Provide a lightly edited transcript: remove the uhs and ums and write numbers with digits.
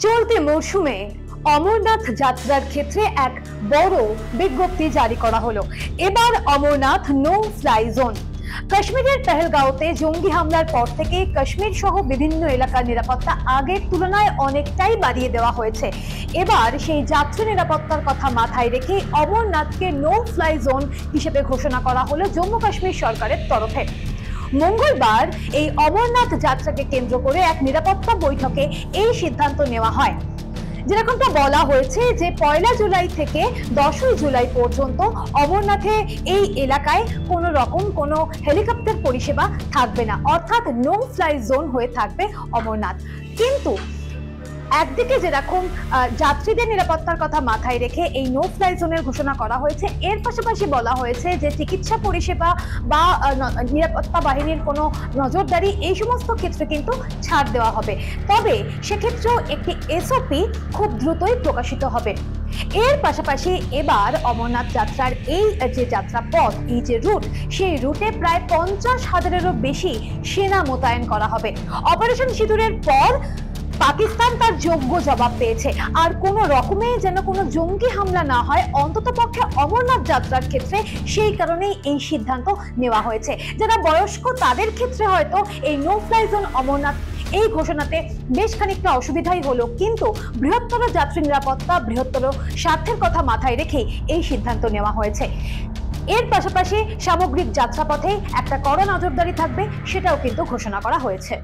চলতি মরশুমে অমরনাথ যাত্রার ক্ষেত্রে এক বড় বিজ্ঞপ্তি জারি করা হলো। এবার অমরনাথ নো ফ্লাই জোন। কাশ্মীরের পেহেলগাঁওতে জঙ্গি হামলার পর থেকে কাশ্মীর সহ বিভিন্ন এলাকার নিরাপত্তা আগের তুলনায় অনেকটাই বাড়িয়ে দেওয়া হয়েছে। এবার সেই যাত্রী নিরাপত্তার কথা মাথায় রেখে অমরনাথকে নো ফ্লাই জোন হিসেবে ঘোষণা করা হলো জম্মু কাশ্মীর সরকারের তরফে। মঙ্গলবার এই অমরনাথ যাত্রাকে কেন্দ্র করে এক নিরাপত্তা বৈঠকে এই সিদ্ধান্ত নেওয়া হয়। যেরকমটা বলা হয়েছে যে 1 জুলাই থেকে 10 জুলাই পর্যন্ত অমরনাথে এই এলাকায় কোনো রকম কোনো হেলিকপ্টার পরিষেবা থাকবে না, অর্থাৎ নো ফ্লাই জোন হয়ে থাকবে অমরনাথ। কিন্তু একদিকে যেরকম যাত্রীদের নিরাপত্তার কথা মাথায় রেখে এই নো ফ্লাই জোনের ঘোষণা করা হয়েছে, এর পাশাপাশি বলা হয়েছে যে চিকিৎসা পরিষেবা বা নিরাপত্তা বাহিনীর কোনো নজরদারি এই সমস্ত ক্ষেত্রে কিন্তু ছাড় দেওয়া হবে। তবে সেক্ষেত্রেও একটি এসওপি খুব দ্রুতই প্রকাশিত হবে। এর পাশাপাশি এবার অমরনাথ যাত্রার এই যে যাত্রা পথ, এই যে রুট, সেই রুটে প্রায় 50,000-এরও বেশি সেনা মোতায়েন করা হবে। অপারেশন সিঁদুরের পর পাকিস্তান তার যোগ্য জবাব পেয়েছে। আর কোনো রকমে যেন কোনো জঙ্গি হামলা না হয় অন্ততপক্ষে অমরনাথ যাত্রার ক্ষেত্রে, সেই কারণেই এই সিদ্ধান্ত নেওয়া হয়েছে। যারা বয়স্ক তাদের ক্ষেত্রে হয়তো এই নো ফ্লাই জোন অমরনাথ এই ঘোষণাতে বেশ খানিকটা অসুবিধাই হলো, কিন্তু বৃহত্তর যাত্রী নিরাপত্তা, বৃহত্তর স্বার্থের কথা মাথায় রেখেই এই সিদ্ধান্ত নেওয়া হয়েছে। এর পাশাপাশি সামগ্রিক যাত্রাপথে একটা কড়া নজরদারি থাকবে, সেটাও কিন্তু ঘোষণা করা হয়েছে।